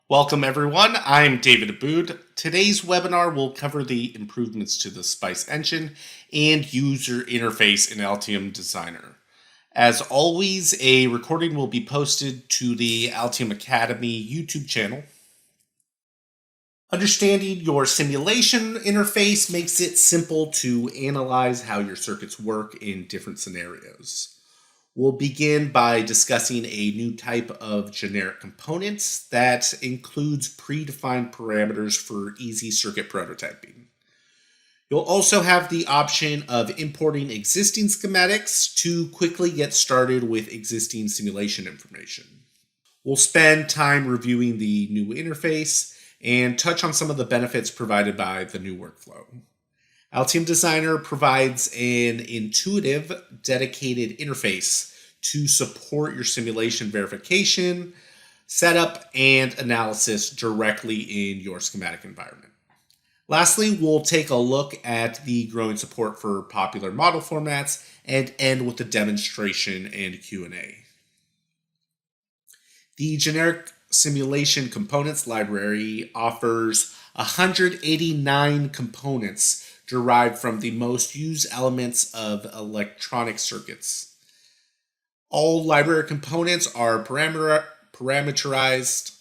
Welcome everyone, I'm David Aboud. Today's webinar will cover the improvements to the Spice engine and user interface in Altium Designer. As always, a recording will be posted to the Altium Academy YouTube channel. Understanding your simulation interface makes it simple to analyze how your circuits work in different scenarios. We'll begin by discussing a new type of generic components that includes predefined parameters for easy circuit prototyping. You'll also have the option of importing existing schematics to quickly get started with existing simulation information. We'll spend time reviewing the new interface and touch on some of the benefits provided by the new workflow. Altium Designer provides an intuitive, dedicated interface to support your simulation verification, setup, and analysis directly in your schematic environment. Lastly, we'll take a look at the growing support for popular model formats and end with a demonstration and Q&A. The generic simulation components library offers 189 components derived from the most used elements of electronic circuits. All library components are parameterized,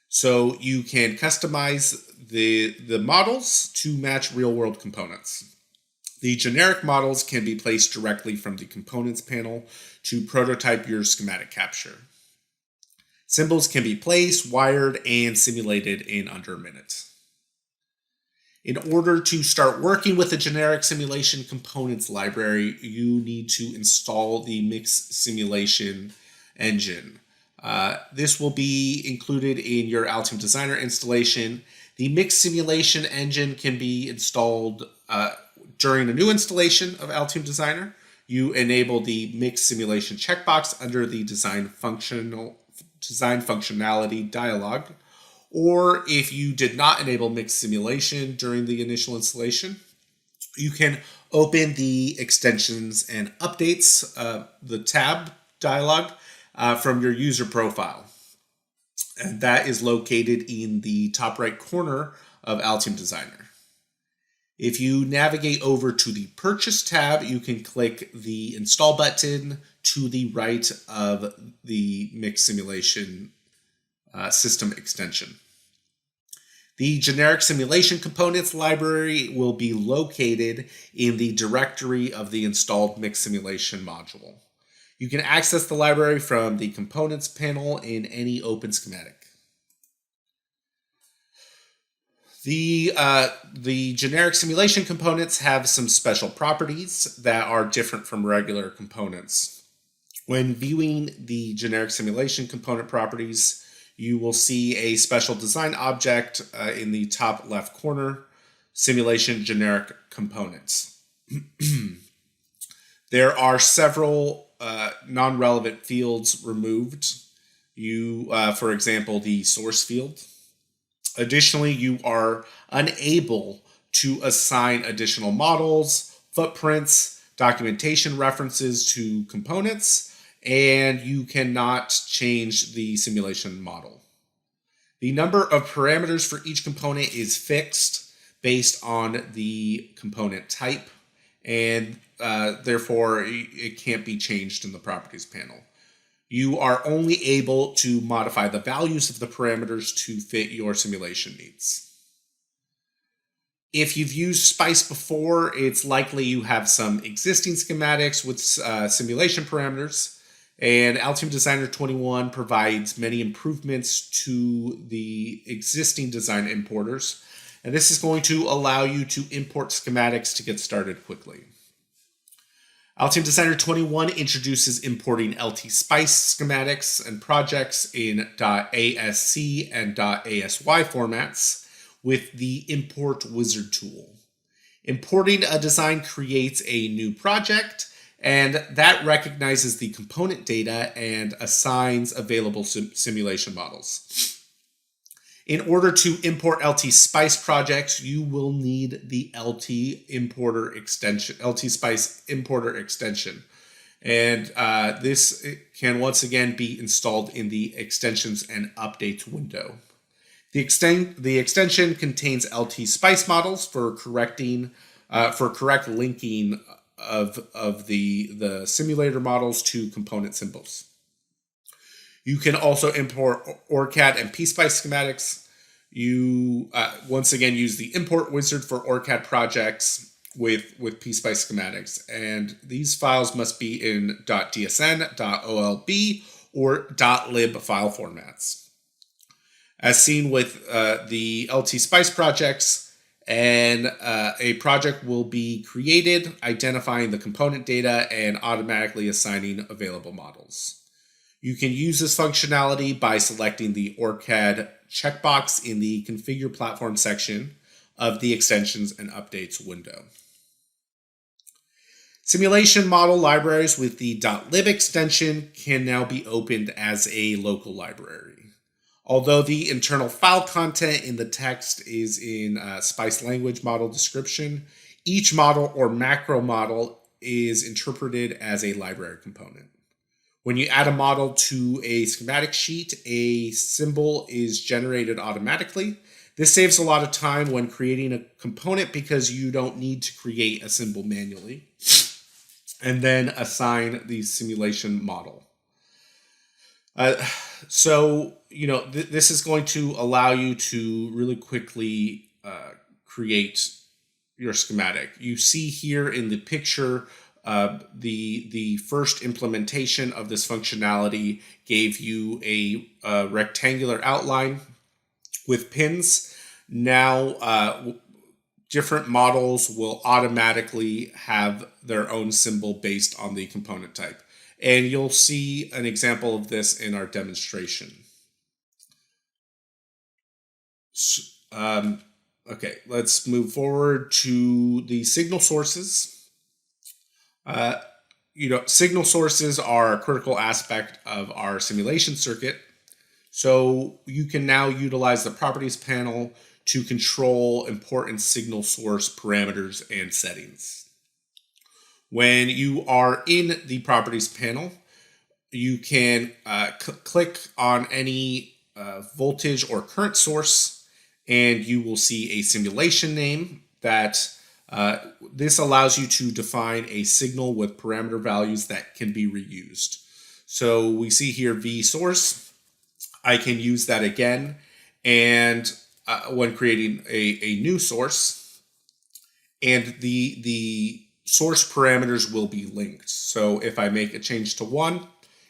so you can customize the models to match real-world components. The generic models can be placed directly from the components panel to prototype your schematic capture. Symbols can be placed, wired, and simulated in under a minute. In order to start working with the generic simulation components library, you need to install the Mix Simulation engine. This will be included in your Altium Designer installation. The Mix Simulation engine can be installed during a new installation of Altium Designer. You enable the Mix Simulation checkbox under the Design Functionality dialog. Or if you did not enable mixed simulation during the initial installation, you can open the extensions and updates, the tab dialog from your user profile. And that is located in the top right corner of Altium Designer. If you navigate over to the Purchase tab, you can click the Install button to the right of the Mixed Simulation system extension. The generic simulation components library will be located in the directory of the installed Mixed Simulation module. You can access the library from the components panel in any open schematic. The generic simulation components have some special properties that are different from regular components. When viewing the generic simulation component properties, you will see a special design object in the top left corner, Simulation Generic Components. There are several non-relevant fields removed. For example, the source field. Additionally, you are unable to assign additional models, footprints, documentation references to components, and you cannot change the simulation model. The number of parameters for each component is fixed based on the component type, and therefore it can't be changed in the properties panel. You are only able to modify the values of the parameters to fit your simulation needs. If you've used Spice before, it's likely you have some existing schematics with simulation parameters. And Altium Designer 21 provides many improvements to the existing design importers. And this is going to allow you to import schematics to get started quickly. Altium Designer 21 introduces importing LT Spice schematics and projects in .asc and .asy formats with the Import Wizard tool. Importing a design creates a new project, and that recognizes the component data and assigns available simulation models. In order to import LT Spice projects, you will need the LT Spice importer extension. And this can once again be installed in the extensions and updates window. The extension contains LT spice models for correct linking of the simulator models to component symbols. You can also import ORCAD and PSpice schematics. You once again use the import wizard for ORCAD projects with PSpice schematics, and these files must be in .dsn, .olb, or .lib file formats. As seen with the LT Spice projects, and a project will be created, identifying the component data and automatically assigning available models. You can use this functionality by selecting the ORCAD checkbox in the Configure Platform section of the Extensions and Updates window. Simulation model libraries with the .lib extension can now be opened as a local library. Although the internal file content in the text is in Spice language model description, each model or macro model is interpreted as a library component. When you add a model to a schematic sheet, a symbol is generated automatically. This saves a lot of time when creating a component because you don't need to create a symbol manually and then assign the simulation model. This is going to allow you to really quickly create your schematic. You see here in the picture, the first implementation of this functionality gave you a rectangular outline with pins. Now, different models will automatically have their own symbol based on the component type. And you'll see an example of this in our demonstration. Okay, let's move forward to the signal sources. Signal sources are a critical aspect of our simulation circuit. So you can now utilize the properties panel to control important signal source parameters and settings. When you are in the properties panel, you can click on any voltage or current source, and you will see a simulation name that this allows you to define a signal with parameter values that can be reused. So we see here V source. I can use that again, and when creating a new source, and the source parameters will be linked. So if I make a change to 1,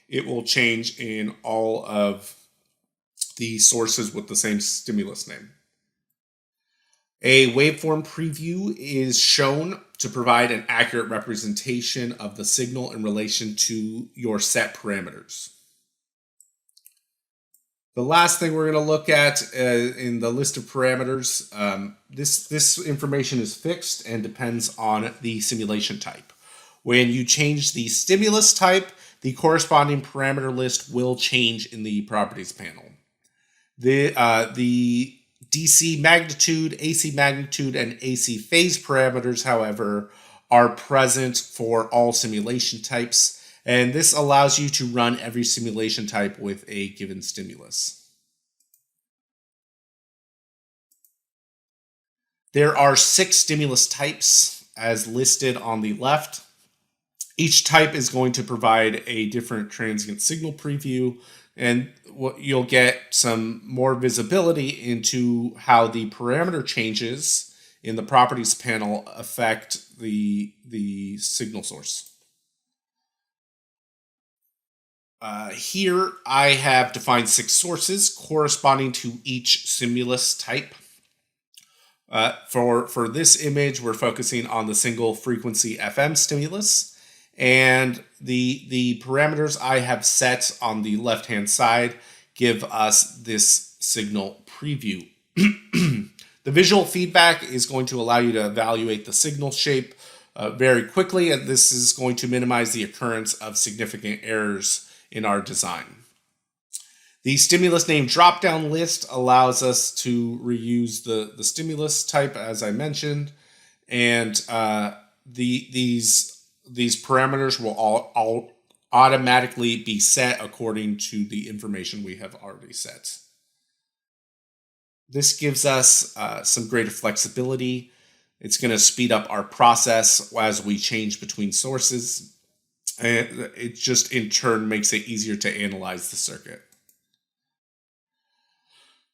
it will change in all of the sources with the same stimulus name. A waveform preview is shown to provide an accurate representation of the signal in relation to your set parameters. The last thing we're going to look at in the list of parameters, this information is fixed and depends on the simulation type. When you change the stimulus type, the corresponding parameter list will change in the properties panel. The DC magnitude, AC magnitude, and AC phase parameters, however, are present for all simulation types, and this allows you to run every simulation type with a given stimulus. There are 6 stimulus types as listed on the left. Each type is going to provide a different transient signal preview, and you'll get some more visibility into how the parameter changes in the properties panel affect the signal source. Here I have defined 6 sources corresponding to each stimulus type. For this image, we're focusing on the single frequency FM stimulus, and the parameters I have set on the left-hand side give us this signal preview. The visual feedback is going to allow you to evaluate the signal shape very quickly, and this is going to minimize the occurrence of significant errors in our design. The stimulus name drop-down list allows us to reuse the stimulus type, as I mentioned, and these parameters will all automatically be set according to the information we have already set. This gives us some greater flexibility. It's going to speed up our process as we change between sources. And it just in turn makes it easier to analyze the circuit.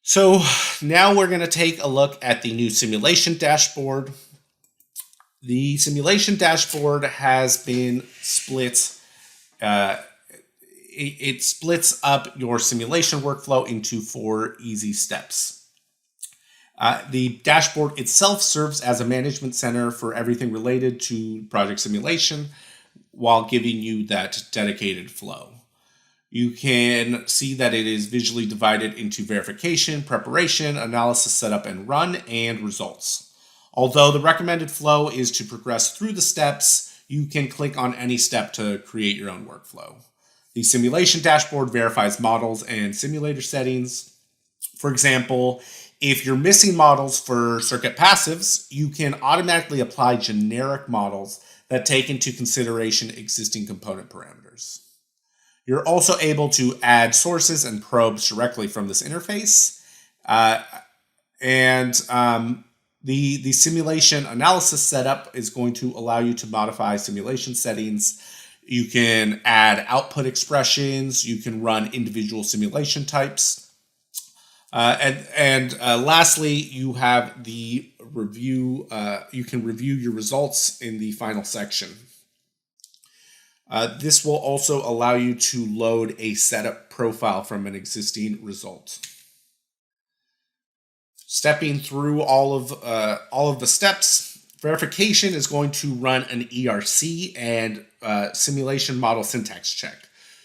So now we're going to take a look at the new simulation dashboard. The simulation dashboard has been split. It splits up your simulation workflow into 4 easy steps. The dashboard itself serves as a management center for everything related to project simulation while giving you that dedicated flow. You can see that it is visually divided into verification, preparation, analysis, setup and run, and results. Although the recommended flow is to progress through the steps, you can click on any step to create your own workflow. The simulation dashboard verifies models and simulator settings. For example, if you're missing models for circuit passives, you can automatically apply generic models that take into consideration existing component parameters. You're also able to add sources and probes directly from this interface. The simulation analysis setup is going to allow you to modify simulation settings. You can add output expressions. You can run individual simulation types. Lastly, you have the review. You can review your results in the final section. This will also allow you to load a setup profile from an existing result. Stepping through all of the steps, verification is going to run an ERC and simulation model syntax check.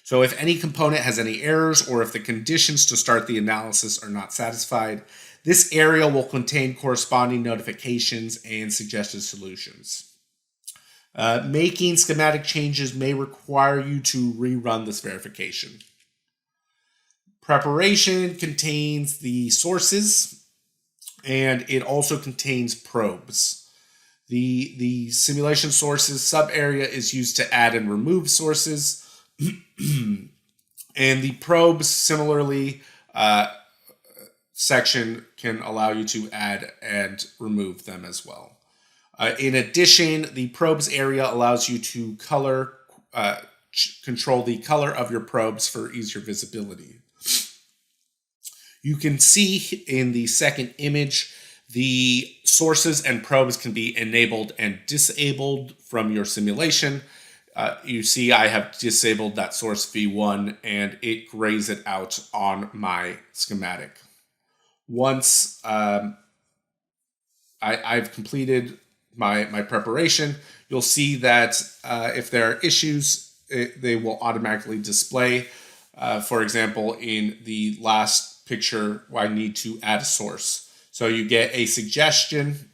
So if any component has any errors or if the conditions to start the analysis are not satisfied, this area will contain corresponding notifications and suggested solutions. Making schematic changes may require you to rerun this verification. Preparation contains the sources, and it also contains probes. The simulation sources sub-area is used to add and remove sources. And the probes, similarly, section can allow you to add and remove them as well. In addition, the probes area allows you to control the color of your probes for easier visibility. You can see in the second image, the sources and probes can be enabled and disabled from your simulation. You see I have disabled that source V1 and it grays it out on my schematic. Once I've completed my preparation, you'll see that if there are issues, they will automatically display. For example, in the last picture, I need to add a source. So you get a suggestion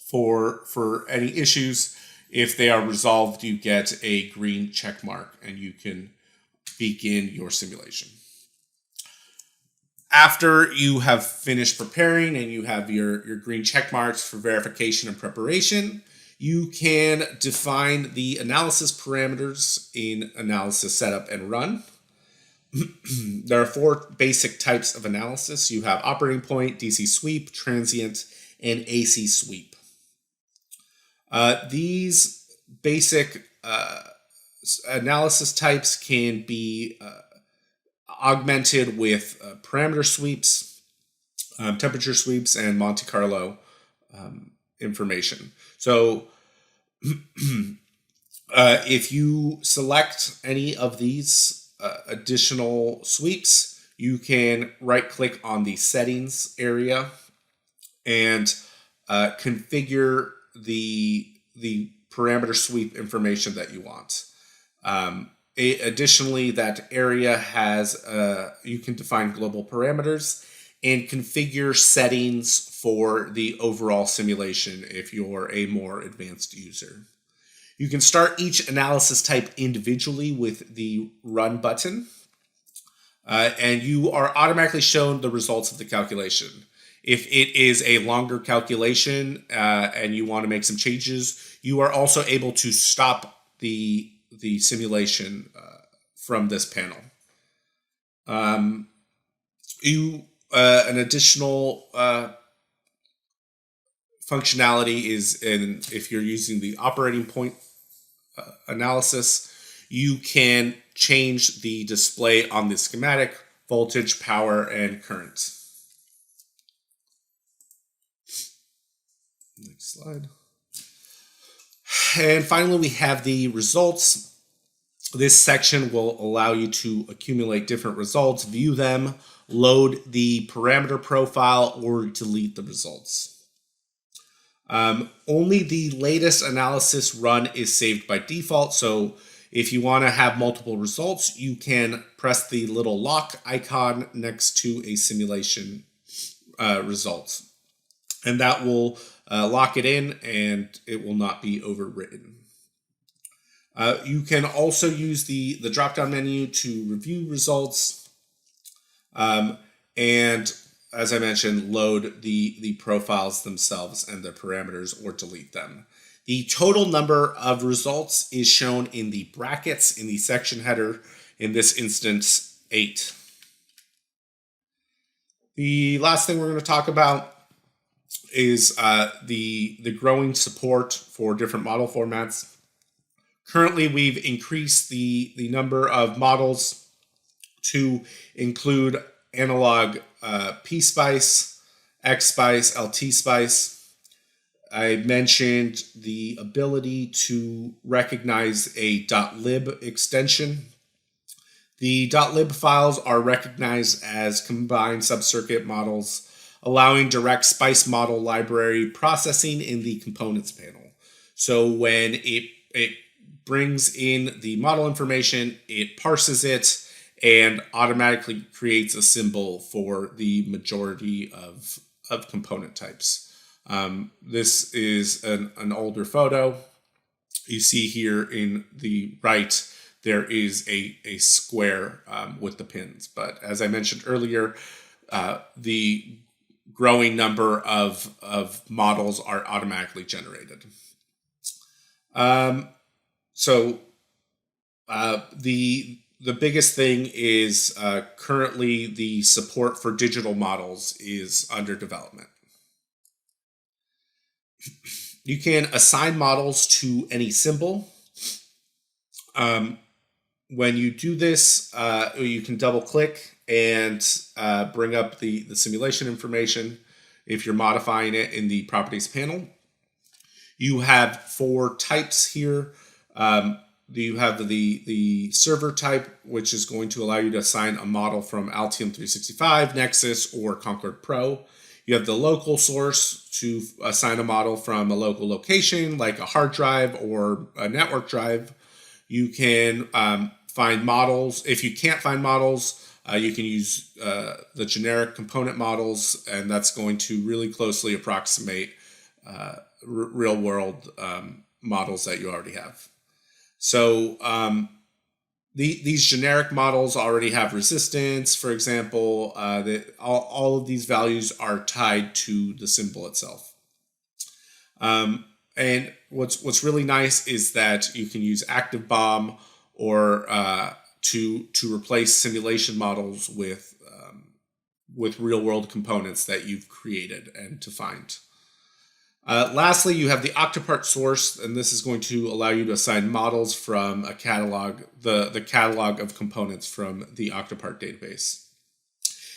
for any issues. If they are resolved, you get a green check mark and you can begin your simulation. After you have finished preparing and you have your green check marks for verification and preparation, you can define the analysis parameters in analysis setup and run. There are 4 basic types of analysis. You have operating point, DC sweep, transient, and AC sweep. These basic analysis types can be augmented with parameter sweeps, temperature sweeps, and Monte Carlo information. So if you select any of these additional sweeps, you can right-click on the settings area and configure the parameter sweep information that you want. Additionally, that area has you can define global parameters and configure settings for the overall simulation if you're a more advanced user. You can start each analysis type individually with the Run button, and you are automatically shown the results of the calculation. If it is a longer calculation and you want to make some changes, you are also able to stop the simulation from this panel. You An additional functionality is if you're using the operating point analysis, you can change the display on the schematic, voltage, power, and current. Next slide. And finally, we have the results. This section will allow you to accumulate different results, view them, load the parameter profile, or delete the results. Only the latest analysis run is saved by default. So if you want to have multiple results, you can press the little lock icon next to a simulation result. And that will lock it in and it will not be overwritten. You can also use the drop-down menu to review results. And as I mentioned, load the profiles themselves and the parameters or delete them. The total number of results is shown in the brackets in the section header, in this instance, 8. The last thing we're going to talk about is the growing support for different model formats. Currently, we've increased the number of models to include analog PSpice, XSpice, LTSpice. I mentioned the ability to recognize a .lib extension. The .lib files are recognized as combined subcircuit models, allowing direct SPICE model library processing in the components panel. So when it brings in the model information, it parses it, and automatically creates a symbol for the majority of component types. This is an older photo. You see here in the right, there is a square with the pins. But as I mentioned earlier, the growing number of models are automatically generated. The biggest thing is currently the support for digital models is under development. You can assign models to any symbol. When you do this, you can double click and bring up the simulation information if you're modifying it in the properties panel. You have 4 types here. You have the server type, which is going to allow you to assign a model from Altium 365, Nexus, or Concord Pro. You have the local source to assign a model from a local location, like a hard drive or a network drive. You can find models. If you can't find models, you can use the generic component models, and that's going to really closely approximate real-world models that you already have. So these generic models already have resistance, for example. All of these values are tied to the symbol itself. And what's really nice is that you can use Active BOM or to replace simulation models with real-world components that you've created and to find. Lastly, you have the Octopart source, and this is going to allow you to assign models from a catalog, the catalog of components from the Octopart database.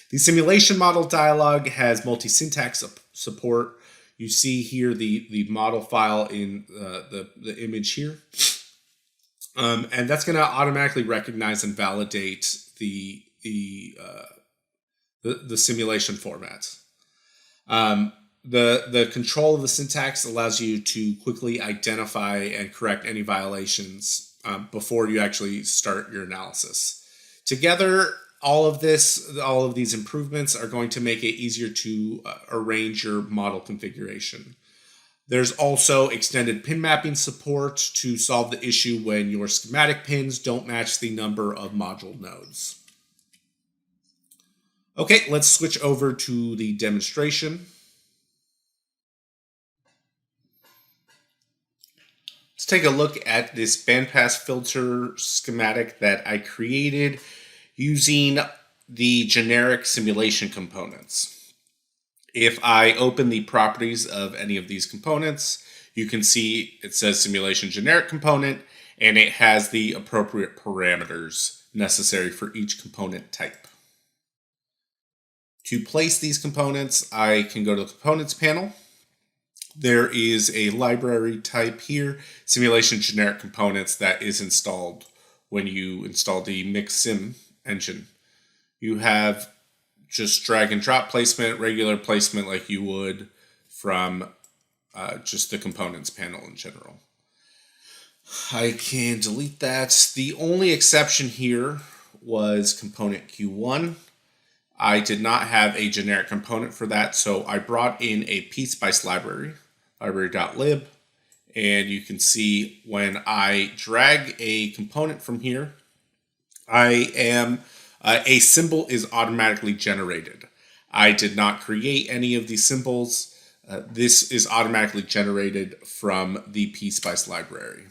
The simulation model dialog has multi-syntax support. You see here the model file in the image here. And that's going to automatically recognize and validate the simulation format. The control of the syntax allows you to quickly identify and correct any violations before you actually start your analysis. Together, all of these improvements are going to make it easier to arrange your model configuration. There's also extended pin mapping support to solve the issue when your schematic pins don't match the number of module nodes. Okay, let's switch over to the demonstration. Let's take a look at this bandpass filter schematic that I created using the generic simulation components. If I open the properties of any of these components, you can see it says simulation generic component, and it has the appropriate parameters necessary for each component type. To place these components, I can go to the components panel. There is a library type here, simulation generic components, that is installed when you install the MixSim engine. You have just drag and drop placement, regular placement like you would from just the components panel in general. I can delete that. The only exception here was component Q1. I did not have a generic component for that, so I brought in a PSpice library, library.lib, and you can see when I drag a component from here, a symbol is automatically generated. I did not create any of these symbols. This is automatically generated from the PSpice library.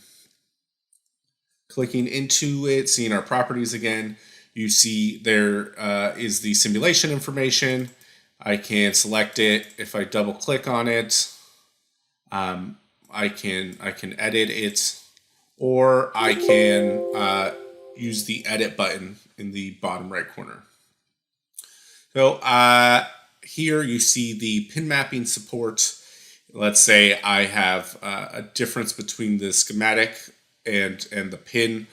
Clicking into it, seeing our properties again, you see there is the simulation information. I can select it. If I double click on it, I can edit it, or I can use the edit button in the bottom right corner. So here you see the pin mapping support. Let's say I have a difference between the schematic and the pin.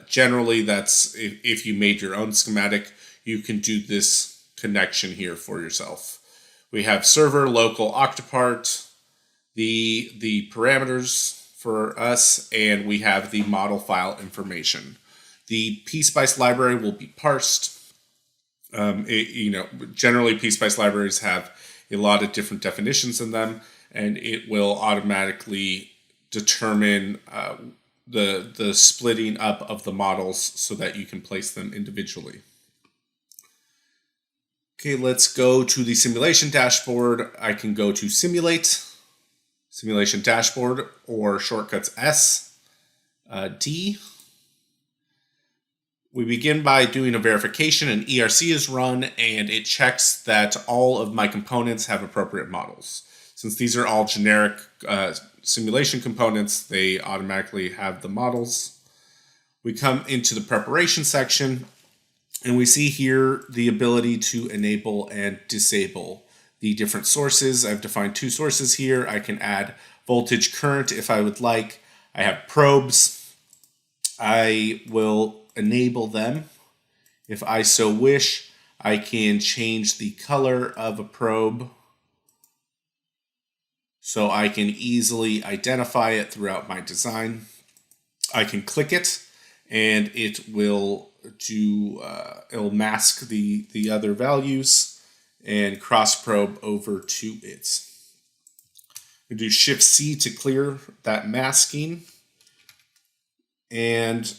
Generally, that's if you made your own schematic, you can do this connection here for yourself. We have server, local, octopart, the parameters for us, and we have the model file information. The PSpice library will be parsed. Generally PSpice libraries have a lot of different definitions in them, and it will automatically determine the splitting up of the models so that you can place them individually. Okay, let's go to the simulation dashboard. I can go to Simulate, Simulation Dashboard, or shortcuts S, D. We begin by doing a verification. An ERC is run, and it checks that all of my components have appropriate models. Since these are all generic simulation components, they automatically have the models. We come into the preparation section, and we see here the ability to enable and disable the different sources. I've defined 2 sources here. I can add voltage current if I would like. I have probes. I will enable them. If I so wish, I can change the color of a probe so I can easily identify it throughout my design. I can click it, and it will it'll mask the other values and cross probe over to it. We do Shift C to clear that masking, and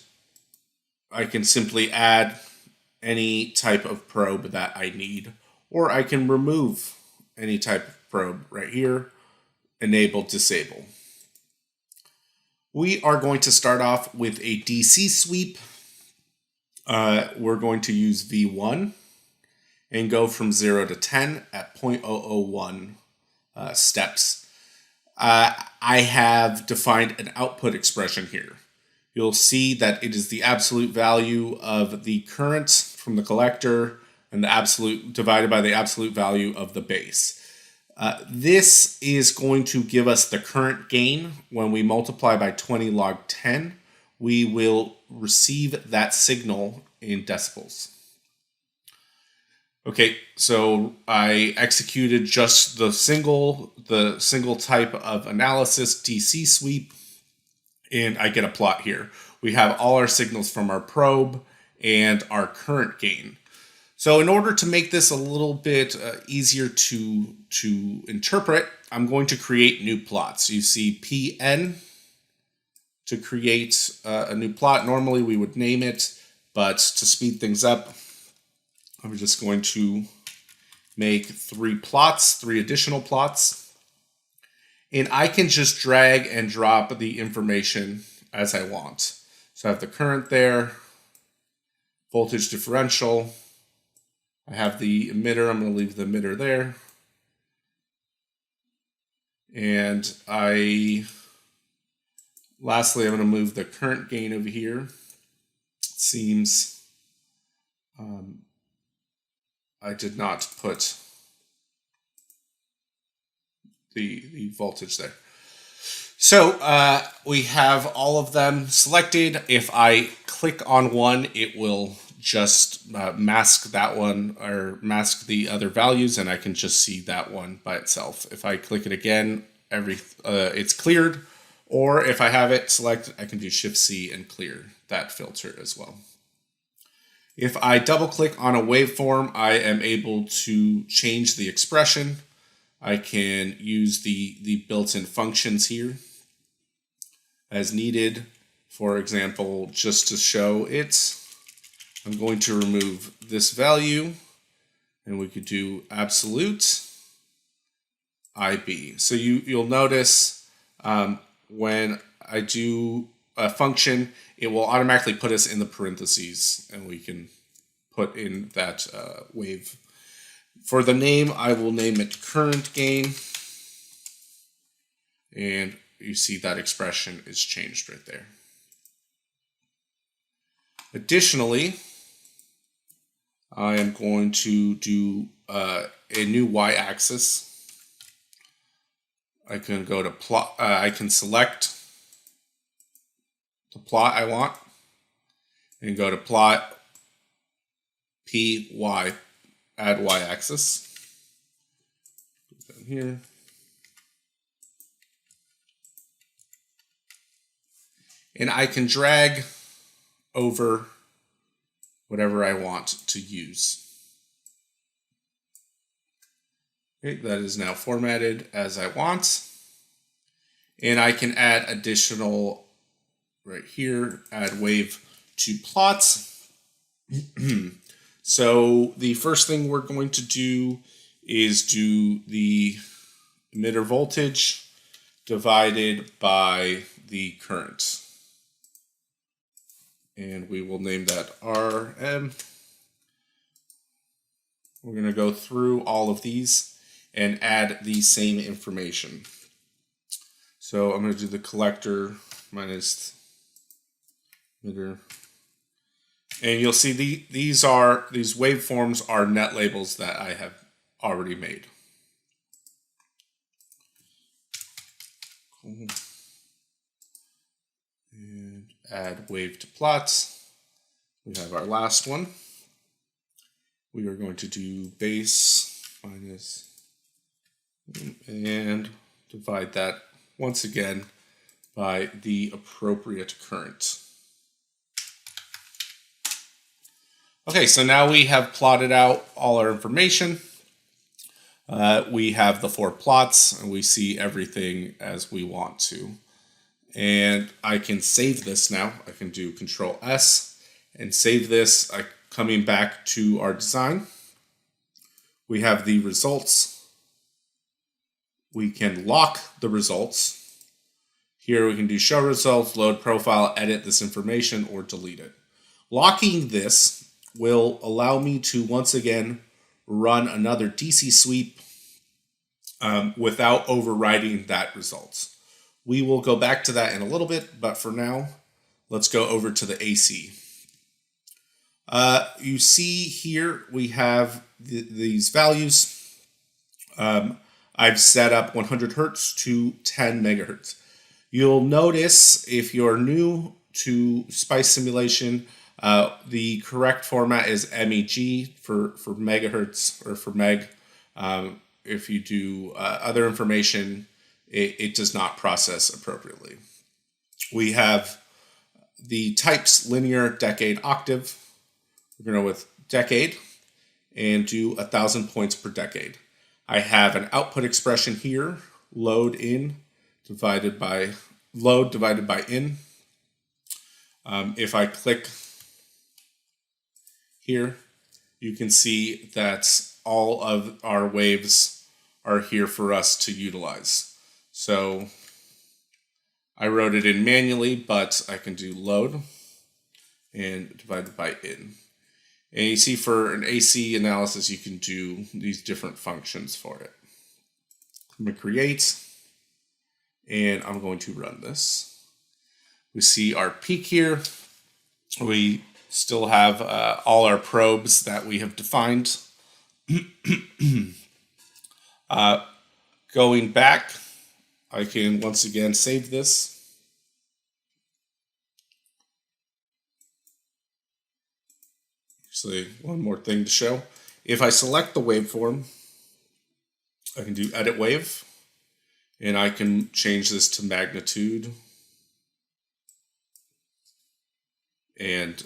I can simply add any type of probe that I need, or I can remove any type of probe right here, enable, disable. We are going to start off with a DC sweep. We're going to use V1 and go from 0 to 10 at 0.001 steps. I have defined an output expression here. You'll see that it is the absolute value of the current from the collector and the absolute divided by the absolute value of the base. This is going to give us the current gain. When we multiply by 20 log 10, we will receive that signal in decibels. Okay, so I executed just the single type of analysis, DC sweep, and I get a plot here. We have all our signals from our probe and our current gain. So in order to make this a little bit easier to interpret, I'm going to create new plots. You see PN to create a new plot. Normally we would name it, but to speed things up, I'm just going to make 3 additional plots. And I can just drag and drop the information as I want. So I have the current there, voltage differential, I have the emitter. I'm going to leave the emitter there. And lastly, I'm going to move the current gain over here. It seems I did not put the voltage there. So we have all of them selected. If I click on one, it will just mask that one or mask the other values, and I can just see that one by itself. If I click it again, it's cleared. Or if I have it selected, I can do Shift-C and clear that filter as well. If I double click on a waveform, I am able to change the expression. I can use the built-in functions here as needed. For example, just to show it, I'm going to remove this value, and we could do absolute IB. So you'll notice when I do a function, it will automatically put us in the parentheses, and we can put in that wave. For the name, I will name it current gain, and you see that expression is changed right there. Additionally, I am going to do a new y-axis. I can go to plot. I can select the plot I want and go to plot P Y. Add y-axis. Put that here. And I can drag over whatever I want to use. Okay, that is now formatted as I want. And I can add additional, right here, add wave to plots. So the first thing we're going to do is do the emitter voltage divided by the current. And we will name that RM. We're going to go through all of these and add the same information. So I'm going to do the collector minus emitter. And you'll see these waveforms are net labels that I have already made. Cool. And add wave to plots. We have our last one. We are going to do base minus and divide that once again by the appropriate current. Okay, so now we have plotted out all our information. We have the 4 plots, and we see everything as we want to. And I can save this now. I can do Control S and save this. Coming back to our design, we have the results. We can lock the results. Here we can do Show Results, Load Profile, Edit this information, or delete it. Locking this will allow me to once again run another DC sweep without overriding that results. We will go back to that in a little bit, but for now, let's go over to the AC. You see here we have these values. I've set up 100 hertz to 10 megahertz. You'll notice if you're new to Spice Simulation, the correct format is MEG for megahertz or for meg. If you do other information, it does not process appropriately. We have the types linear, decade, octave. We're going to go with decade and do 1,000 points per decade. I have an output expression here, load divided by in. If I click here, you can see that all of our waves are here for us to utilize. So I wrote it in manually, but I can do load and divided by in. And you see for an AC analysis, you can do these different functions for it. I'm going to create, and I'm going to run this. We see our peak here. We still have all our probes that we have defined. Going back, I can once again save this. Actually, one more thing to show. If I select the waveform, I can do edit wave, and I can change this to magnitude. And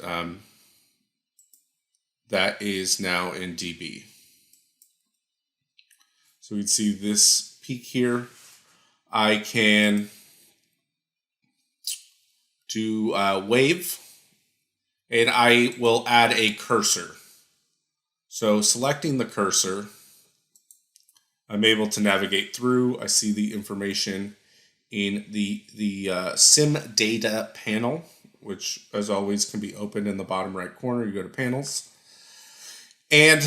that is now in dB. So we'd see this peak here. I can do wave, and I will add a cursor. So selecting the cursor, I'm able to navigate through. I see the information in the sim data panel, which as always can be opened in the bottom right corner. You go to panels. And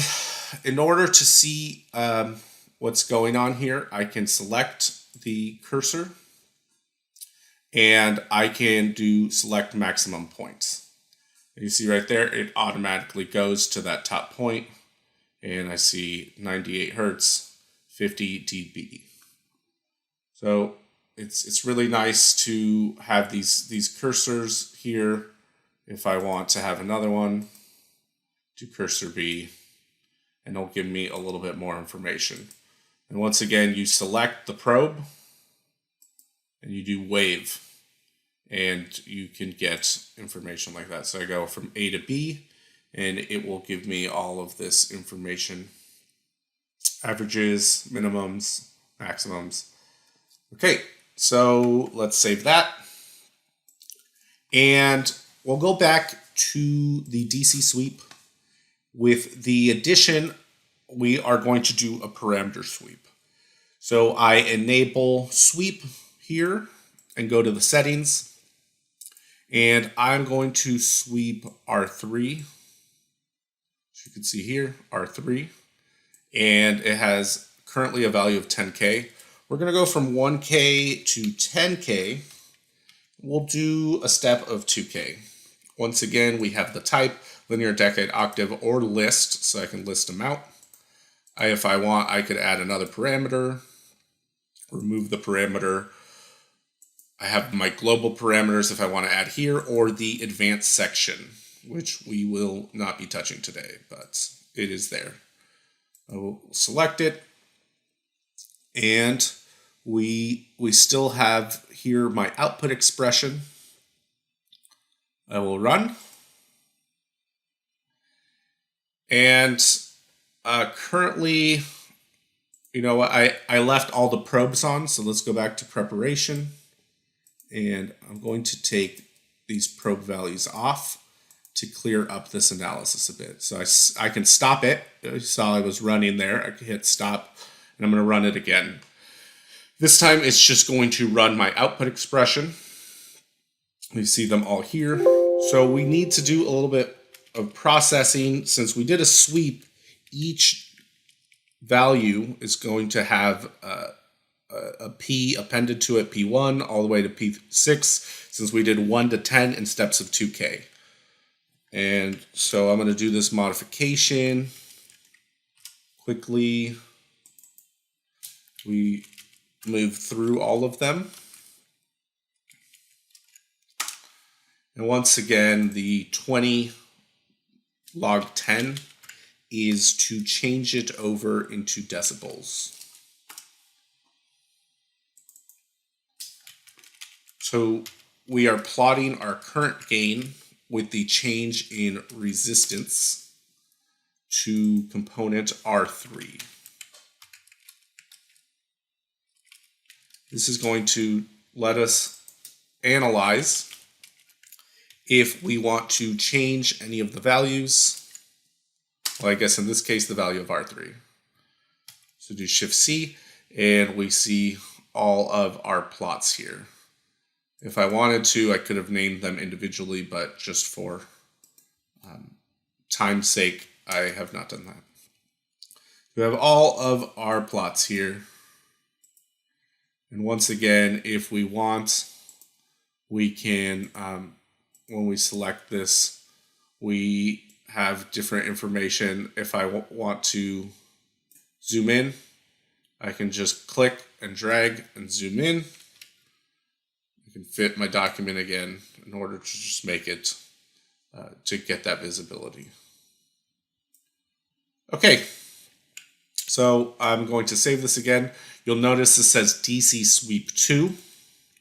in order to see what's going on here, I can select the cursor and I can do select maximum points. You see right there, it automatically goes to that top point, and I see 98 hertz, 50 dB. So it's really nice to have these cursors here. If I want to have another one, do cursor B, and it'll give me a little bit more information. And once again, you select the probe and you do wave, and you can get information like that. So I go from A to B, and it will give me all of this information. Averages, minimums, maximums. Okay, so let's save that. And we'll go back to the DC sweep. With the addition, we are going to do a parameter sweep. So I enable sweep here and go to the settings. And I'm going to sweep R3. As you can see here, R3. And it has currently a value of 10K. We're going to go from 1K to 10K. We'll do a step of 2K. Once again, we have the type, linear, decade, octave, or list, so I can list them out. If I want, I could add another parameter, remove the parameter. I have my global parameters if I want to add here, or the advanced section, which we will not be touching today, but it is there. I will select it, and we still have here my output expression. I will run. And currently, you know, I left all the probes on, so let's go back to preparation. And I'm going to take these probe values off to clear up this analysis a bit. So I can stop it. You saw I was running there. I can hit stop, and I'm going to run it again. This time it's just going to run my output expression. You see them all here. So we need to do a little bit of processing. Since we did a sweep, each value is going to have a P appended to it, P1 all the way to P6, since we did 1 to 10 in steps of 2K. And so I'm going to do this modification quickly. We move through all of them. And once again, the 20 log 10 is to change it over into decibels. So we are plotting our current gain with the change in resistance to component R3. This is going to let us analyze if we want to change any of the values. Well, I guess in this case, the value of R3. So do Shift C, and we see all of our plots here. If I wanted to, I could have named them individually, but just for time's sake, I have not done that. We have all of our plots here. And once again, if we want, we can, when we select this, we have different information. If I want to zoom in, I can just click and drag and zoom in. I can fit my document again in order to just make it, to get that visibility. Okay, so I'm going to save this again. You'll notice this says DC Sweep 2.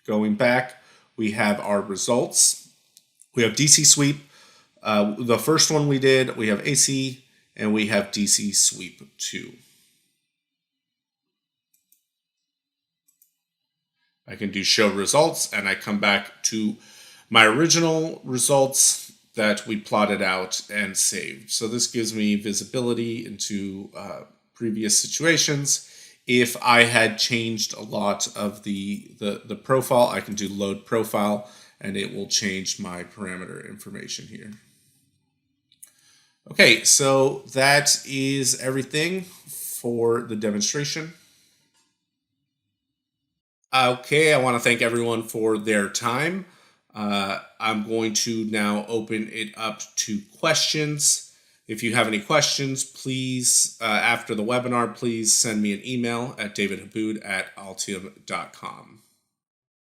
Going back, we have our results. We have DC Sweep. The first one we did, we have AC, and we have DC Sweep 2. I can do show results, and I come back to my original results that we plotted out and saved. So this gives me visibility into previous situations. If I had changed a lot of the profile, I can do load profile, and it will change my parameter information here. Okay, so that is everything for the demonstration. Okay, I want to thank everyone for their time. I'm going to now open it up to questions. If you have any questions, please, after the webinar, please send me an email at davidhabood@altium.com.